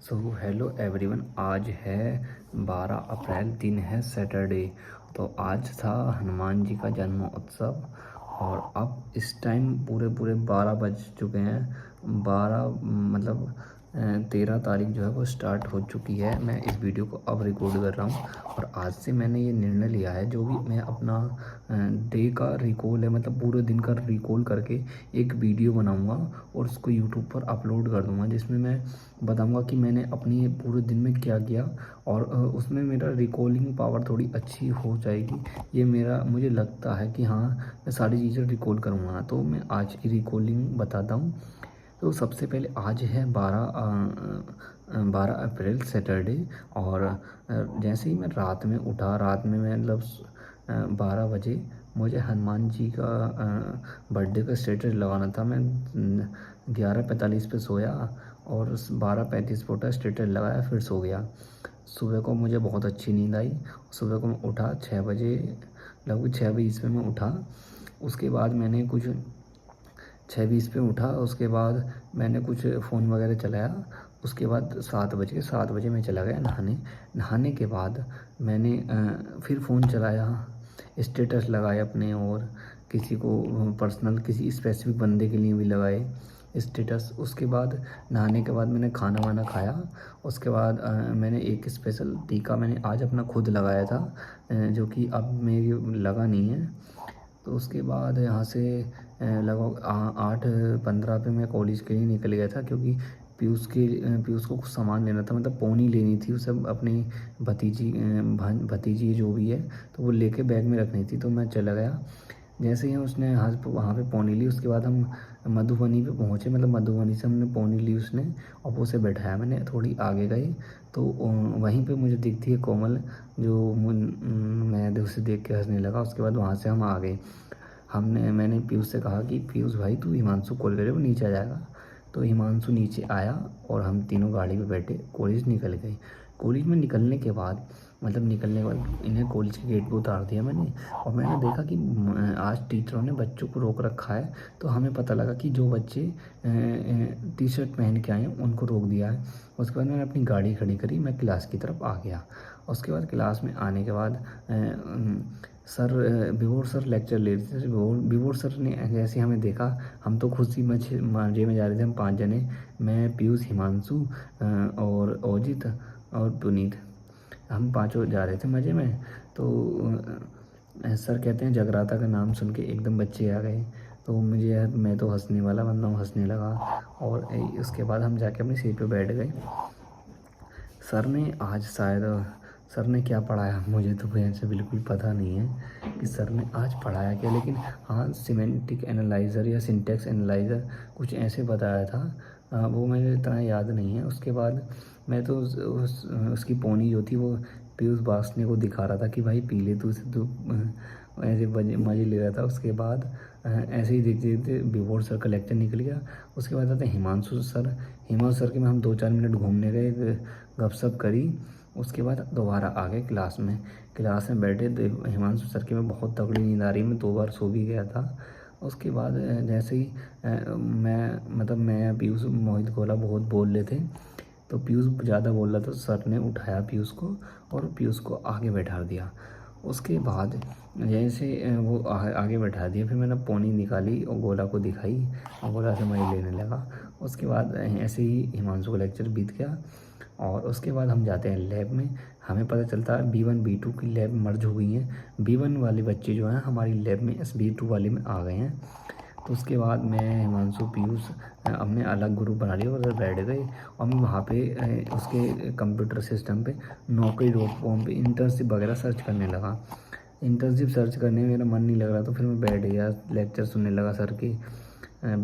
So hello everyone, आज है 12 अप्रैल, दिन है सैटरडे। तो आज था हनुमान जी का जन्म उत्सव और अब इस टाइम पूरे पूरे 12 बज चुके हैं। 12 मतलब 13 तारीख जो है वो स्टार्ट हो चुकी है। मैं इस वीडियो को अब रिकॉर्ड कर रहा हूँ और आज से मैंने ये निर्णय लिया है, जो भी मैं अपना डे का रिकॉल है, मतलब पूरे दिन का रिकॉल करके एक वीडियो बनाऊंगा और उसको यूट्यूब पर अपलोड कर दूंगा, जिसमें मैं बताऊंगा कि मैंने अपनी पूरे दिन में क्या किया और उसमें मेरा रिकॉलिंग पावर थोड़ी अच्छी हो जाएगी। ये मुझे लगता है कि हाँ, मैं सारी चीज़ें रिकॉल करूँगा। तो मैं आज की रिकॉलिंग बताता हूँ। तो सबसे पहले आज है 12 अप्रैल सैटरडे। और जैसे ही मैं रात में उठा, रात में मैं मतलब 12 बजे मुझे हनुमान जी का बर्थडे का स्टेटस लगाना था। मैं 11:45 पे सोया और 12:35 पे उठा, स्टेटस लगाया, फिर सो गया। सुबह को मुझे बहुत अच्छी नींद आई। सुबह को मैं उठा 6 बजे, लगभग 6:20 पे मैं उठा। उसके बाद मैंने कुछ 6:20 पे उठा। उसके बाद मैंने कुछ फ़ोन वगैरह चलाया। उसके बाद 7 बजे मैं चला गया नहाने। नहाने के बाद मैंने फिर फ़ोन चलाया, स्टेटस लगाए अपने, और किसी को पर्सनल, किसी स्पेसिफिक बंदे के लिए भी लगाए स्टेटस। उसके बाद नहाने के बाद मैंने खाना वाना खाया। उसके बाद मैंने एक स्पेशल टीका मैंने आज अपना खुद लगाया था, जो कि अब मेरी लगा नहीं है। तो उसके बाद यहाँ से लगभग 8:15 पे मैं कॉलेज के लिए निकल गया था, क्योंकि पीयूष को कुछ सामान लेना था, मतलब पोनी लेनी थी उसे, अपनी भतीजी जो भी है, तो वो लेके बैग में रखनी थी। तो मैं चला गया। जैसे ही उसने वहाँ पे पोनी ली, उसके बाद हम मधुबनी पे पहुँचे, मतलब मधुबनी से हमने पोनी ली उसने और वो उसे बैठाया। मैंने थोड़ी आगे गई तो वहीं पे मुझे दिखती है कोमल, जो मैं उसे देख के हंसने लगा। उसके बाद वहाँ से हम आ गए। मैंने पीयूष से कहा कि पीयूष भाई, तू हिमांशु कॉल करे, वो नीचे आ जाएगा। तो हिमांशु नीचे आया और हम तीनों गाड़ी पे बैठे कॉलेज निकल गए। कॉलेज में निकलने के बाद, इन्हें कॉलेज के गेट पे उतार दिया मैंने। और मैंने देखा कि आज टीचरों ने बच्चों को रोक रखा है। तो हमें पता लगा कि जो बच्चे टी शर्ट पहन के आए हैं उनको रोक दिया है। उसके बाद मैंने अपनी गाड़ी खड़ी करी, मैं क्लास की तरफ आ गया। उसके बाद क्लास में आने के बाद सर विभोर सर लेक्चर ले रहे थे। विभोर सर ने जैसे हमें देखा, हम तो खुशी मजे में जा रहे थे, हम 5 जने, मैं, पीयूष, हिमांशु और ओजित और पुनीत, हम पांचों जा रहे थे मज़े में। तो सर कहते हैं जगराता का नाम सुन के एकदम बच्चे आ गए। तो मैं तो हंसने वाला बंदा हूँ, हंसने लगा। और उसके बाद हम जाके अपनी सीट पे बैठ गए। सर ने आज शायद सर ने क्या पढ़ाया मुझे तो ऐसे बिल्कुल पता नहीं है कि सर ने आज पढ़ाया क्या, लेकिन हाँ, सिमेंटिक एनालाइज़र या सिंटेक्स एनालाइज़र कुछ ऐसे बताया था। वो मुझे इतना याद नहीं है। उसके बाद मैं तो उसकी पोनी जो थी वो पीयूष बासने को दिखा रहा था कि भाई पी ले, तू से तू ऐसे मज़े ले रहा था। उसके बाद ऐसे ही देखते देखते विभोर सर का लेक्चर निकल गया। उसके बाद आते हिमांशु सर के में हम 2-4 मिनट घूमने गए, गपशप करी। उसके बाद दोबारा आ गए क्लास में बैठे। तो हिमांशु सर की में बहुत तगड़ी नींद आ रही, मैं 2 बार सो भी गया था। उसके बाद जैसे ही मैं पीयूष, मोहित गोला बहुत बोल रहे थे, तो पीयूष ज़्यादा बोल रहा था, तो सर ने उठाया पीयूष को और पीयूष को आगे बैठा दिया। उसके बाद जैसे वो आगे बैठा दिया, फिर मैंने पोनी निकाली और गोला को दिखाई और गोला से मज़े लेने लगा। उसके बाद ऐसे ही हिमांशु का लेक्चर बीत गया। और उसके बाद हम जाते हैं लैब में। हमें पता चलता है B1 B2 की लैब मर्ज हो गई हैं। B1 वाले बच्चे जो हैं हमारी लैब में B2 वाले में आ गए हैं। तो उसके बाद मैं, हिमांशु, पीयूष हमने अलग ग्रुप बना लिया और उधर बैठ गए। और मैं वहाँ पे उसके कंप्यूटर सिस्टम पे naukri.com पे इंटर्नशिप वगैरह सर्च करने लगा। इंटर्नशिप सर्च करने में मेरा मन नहीं लग रहा, तो फिर मैं बैठ गया, लेक्चर सुनने लगा सर के,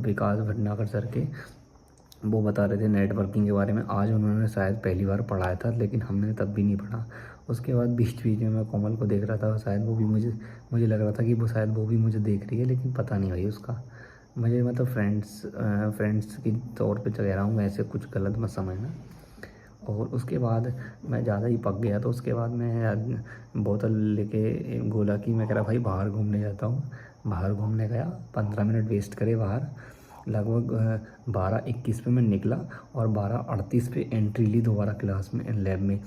विकास भटनागर सर के। वो बता रहे थे नेटवर्किंग के बारे में। आज उन्होंने शायद पहली बार पढ़ाया था, लेकिन हमने तब भी नहीं पढ़ा। उसके बाद बीच बीच में मैं कोमल को देख रहा था, शायद वो भी मुझे लग रहा था कि वो भी मुझे देख रही है, लेकिन पता नहीं भाई उसका। मुझे मतलब फ्रेंड्स की तौर पे कह रहा हूँ, ऐसे कुछ गलत मत समझना। और उसके बाद मैं ज़्यादा ही पक गया, तो उसके बाद मैं बोतल लेके गोला की, मैं कह रहा भाई बाहर घूमने जाता हूँ। बाहर घूमने गया, 15 मिनट वेस्ट करे बाहर। लगभग 12:21 पे मैं निकला और 12:38 पे एंट्री ली दोबारा क्लास में, लैब में।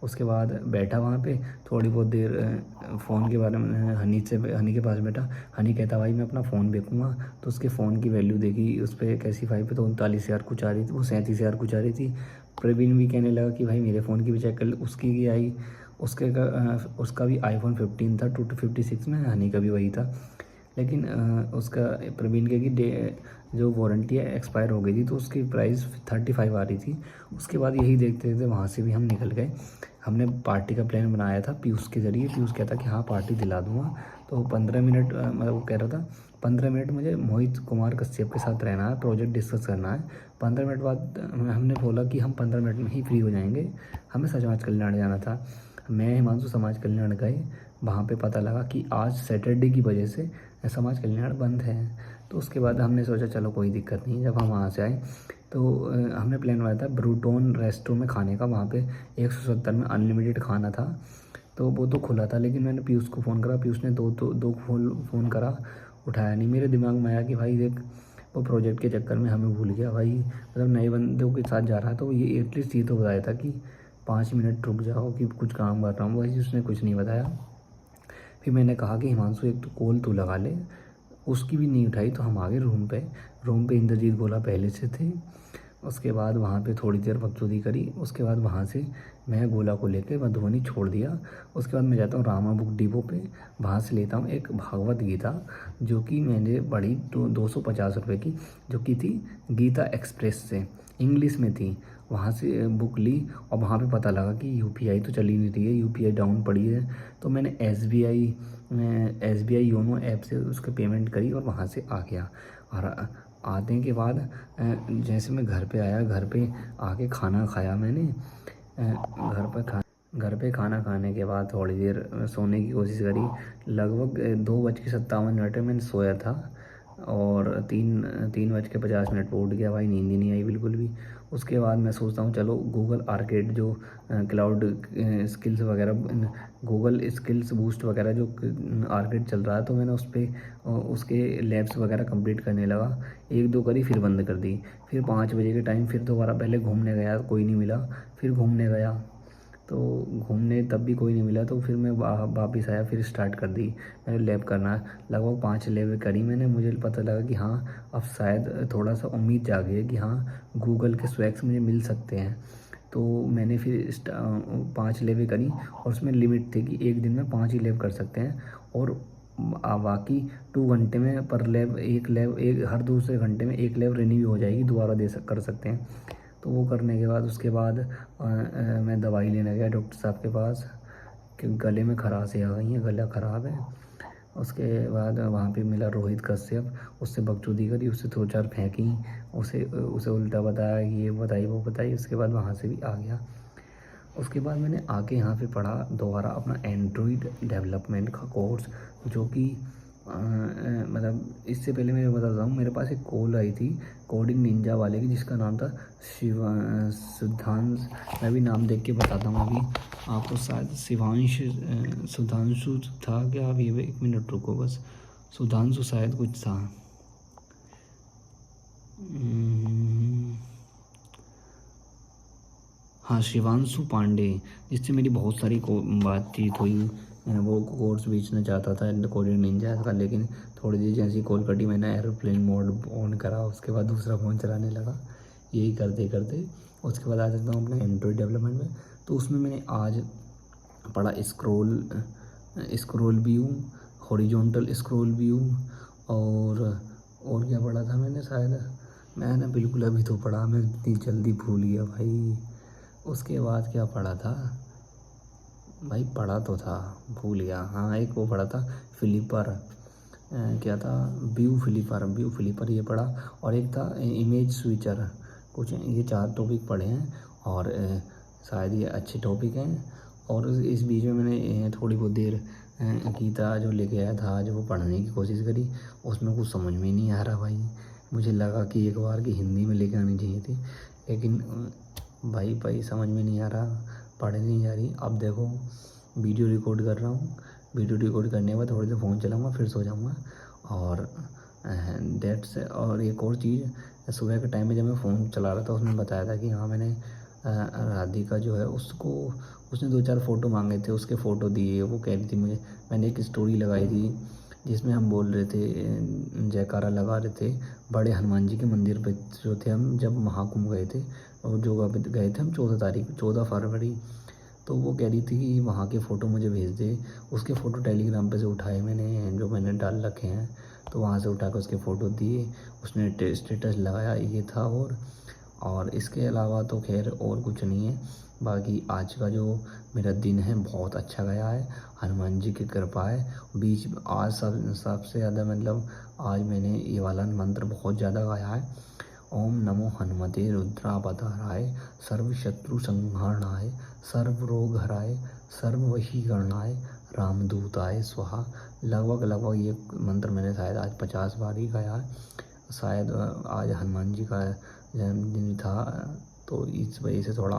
उसके बाद बैठा वहाँ पे थोड़ी बहुत देर, फ़ोन के बारे में हनी के पास बैठा। हनी कहता भाई मैं अपना फ़ोन बेचूँगा, तो उसके फ़ोन की वैल्यू देखी उस पर कैसी फाइव पे, तो 39,000 कुछ आ रही थी, वो 37,000 कुछ आ रही थी। प्रवीण भी कहने लगा कि भाई मेरे फ़ोन की भी चेक कर ले, उसकी की आई, उसका भी iPhone 15 था 256 में, हनी का भी वही था। लेकिन उसका प्रवीण के की जो वारंटी है एक्सपायर हो गई थी, तो उसकी प्राइस 35 आ रही थी। उसके बाद यही देखते देखते वहाँ से भी हम निकल गए। हमने पार्टी का प्लान बनाया था पीयूष के ज़रिए। पीयूष कहता कि हाँ पार्टी दिला दूँगा। तो 15 मिनट, मतलब वो कह रहा था 15 मिनट मुझे मोहित कुमार कश्यप के साथ रहना है, प्रोजेक्ट डिस्कस करना है। 15 मिनट बाद हमने बोला कि हम 15 मिनट में ही फ्री हो जाएंगे। हमें समाज कल्याण जाना था। मैं हिमांशु समाज कल्याण गए। वहाँ पे पता लगा कि आज सैटरडे की वजह से समाज कल्याण बंद है। तो उसके बाद हमने सोचा चलो कोई दिक्कत नहीं। जब हम वहाँ से आए तो हमने प्लान बनाया था ब्रूटोन रेस्टो में खाने का। वहाँ पे 170 में अनलिमिटेड खाना था, तो वो तो खुला था। लेकिन मैंने पीयूष को फ़ोन करा, पीयूष ने दो फ़ोन करा, उठाया नहीं। मेरे दिमाग में आया कि भाई देख, वो प्रोजेक्ट के चक्कर में हमें भूल गया भाई, मतलब नए बंदों के साथ जा रहा है, तो ये एटलीस्ट ये तो बताया था कि 5 मिनट रुक जाओ कि कुछ काम कर रहा हूँ। वही उसने कुछ नहीं बताया। फिर मैंने कहा कि हिमांशु एक तो कॉल तू लगा ले, उसकी भी नहीं उठाई। तो हम आ गए रूम पे इंद्रजीत गोला पहले से थे। उसके बाद वहाँ पे थोड़ी देर बकचोदी करी। उसके बाद वहाँ से मैं गोला को लेकर मधुबनी छोड़ दिया। उसके बाद मैं जाता हूँ रामा बुक डिपो पे, वहाँ से लेता हूँ एक भागवत गीता, जो कि मैंने पढ़ी 250 रुपये की, जो कि थी गीता एक्सप्रेस से, इंग्लिश में थी। वहाँ से बुक ली और वहाँ पे पता लगा कि यूपीआई तो चली नहीं रही है, यूपीआई डाउन पड़ी है। तो मैंने एसबीआई योनो ऐप से उसके पेमेंट करी और वहाँ से आ गया। और आने के बाद जैसे मैं घर पे आया, घर पे आके खाना खाया मैंने। घर पे खाना खाने के बाद थोड़ी देर सोने की कोशिश करी। लगभग 2:57 में मैंने सोया था और 3:50 पर उठ गया। भाई नींद ही नहीं आई बिल्कुल भी। उसके बाद मैं सोचता हूँ चलो गूगल आर्केड जो क्लाउड स्किल्स वगैरह, गूगल स्किल्स बूस्ट वगैरह जो आर्केड चल रहा है, तो मैंने उस पर उसके लैब्स वगैरह कंप्लीट करने लगा। 1-2 करी फिर बंद कर दी। फिर 5 बजे के टाइम फिर दोबारा पहले घूमने गया, कोई नहीं मिला। फिर घूमने गया तो घूमने तब भी कोई नहीं मिला। तो फिर मैं वापस आया, फिर स्टार्ट कर दी मैंने लैब करना। लगभग 5 लैब करी मैंने। मुझे पता लगा कि हाँ अब शायद थोड़ा सा उम्मीद जागी है कि हाँ गूगल के स्वैग्स मुझे मिल सकते हैं। तो मैंने फिर 5 लैब करी और उसमें लिमिट थी कि एक दिन में 5 ही लैब कर सकते हैं, और बाकी 2 घंटे में पर लैब एक हर दूसरे घंटे में एक लैब रिन्यू हो जाएगी, दोबारा कर सकते हैं। तो वो करने के बाद उसके बाद मैं दवाई लेने गया डॉक्टर साहब के पास, क्योंकि गले में खराशें आ गई हैं, गला ख़राब है। उसके बाद वहाँ पे मिला रोहित कश्यप, उससे बकचोदी करी, उससे 2-4 फेंकी, उसे उल्टा बताया, ये बताई वो बताई। उसके बाद वहाँ से भी आ गया। उसके बाद मैंने आके यहाँ पे पढ़ा दोबारा अपना एंड्रॉयड डेवलपमेंट का कोर्स, जो कि मतलब इससे पहले मैं बताता हूँ, मेरे पास एक कॉल आई थी कोडिंग निंजा वाले की, जिसका नाम था सुधांश। मैं भी नाम देख के बताता हूँ अभी आपको, शायद शिवांश सुधांशु था क्या? अभी 1 मिनट रुको बस, सुधांशु शायद कुछ था। हाँ, शिवांशु पांडे, जिससे मेरी बहुत सारी बातचीत हुई। वो कोर्स बेचना चाहता था कोडिंग निंजा का, लेकिन थोड़ी देर जैसी कॉल कटी, मैंने एरोप्लेन मोड ऑन करा, उसके बाद दूसरा फ़ोन चलाने लगा। यही करते करते उसके बाद आ जाता हूँ अपने एंड्रॉयड डेवलपमेंट में। तो उसमें मैंने आज पढ़ा scroll view, horizontal scroll view, और क्या पढ़ा था मैंने, शायद मैंने बिल्कुल अभी तो पढ़ा, मैं इतनी जल्दी भूल गया भाई। उसके बाद क्या पढ़ा था भाई, पढ़ा तो था भूल गया। हाँ, एक वो पढ़ा था फ्लिपर, क्या था, व्यू फ्लिपर ये पढ़ा, और एक था इमेज स्विचर। कुछ ये 4 टॉपिक पढ़े हैं, और शायद ये अच्छे टॉपिक हैं। और इस बीच में मैंने थोड़ी बहुत देर गीता जो लेके आया था आज, वो पढ़ने की कोशिश करी। उसमें कुछ समझ में नहीं आ रहा भाई। मुझे लगा कि एक बार की हिंदी में लेके आनी चाहिए थी, लेकिन भाई समझ में नहीं आ रहा, पढ़ नहीं जा रही। अब देखो वीडियो रिकॉर्ड कर रहा हूँ, वीडियो रिकॉर्ड करने के बाद थोड़ी देर फ़ोन चलाऊँगा, फिर सो जाऊँगा। और डेट्स। और एक और चीज़, सुबह के टाइम में जब मैं फ़ोन चला रहा था उसने बताया था कि हाँ मैंने राधिका जो है उसको, उसने 2-4 फ़ोटो मांगे थे, उसके फ़ोटो दिए। वो कह रही थी मुझे, मैंने एक स्टोरी लगाई थी जिसमें हम बोल रहे थे, जयकारा लगा रहे थे बड़े हनुमान जी के मंदिर पे जो थे हम, जब महाकुंभ गए थे और जो गए थे हम 14 फरवरी। तो वो कह रही थी कि वहाँ के फ़ोटो मुझे भेज दे। उसके फ़ोटो टेलीग्राम पे से उठाए मैंने, जो मैंने डाल रखे हैं, तो वहाँ से उठा कर उसके फ़ोटो दिए। उसने स्टेटस लगाया, ये था। और इसके अलावा तो खैर और कुछ नहीं है। बाकी आज का जो मेरा दिन है बहुत अच्छा गया है, हनुमान जी की कृपा है। बीच आज सबसे ज़्यादा मतलब आज मैंने ये वाला मंत्र बहुत ज़्यादा गाया है, ओम नमो हनुमते रुद्रावताराय सर्व शत्रु संहारणाय सर्व रोग हराय सर्व वशीकरणाय रामदूताय स्वाहा। लगभग ये मंत्र मैंने शायद आज 50 बार ही गाया है। शायद आज हनुमान जी का जन्मदिन था, तो इस वजह से थोड़ा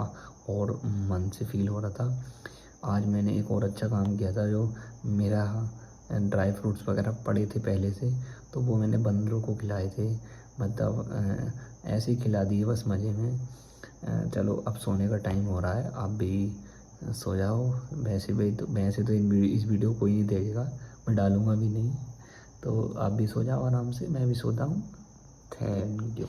और मन से फील हो रहा था। आज मैंने एक और अच्छा काम किया था, जो मेरा ड्राई फ्रूट्स वगैरह पड़े थे पहले से, तो वो मैंने बंदरों को खिलाए थे। मतलब ऐसे ही खिला दिए बस मज़े में। चलो अब सोने का टाइम हो रहा है, आप भी सो जाओ। वैसे तो इस वीडियो को कोई नहीं देखेगा, मैं डालूँगा भी नहीं। तो आप भी सो जाओ आराम से, मैं भी सोता हूँ। Thank you.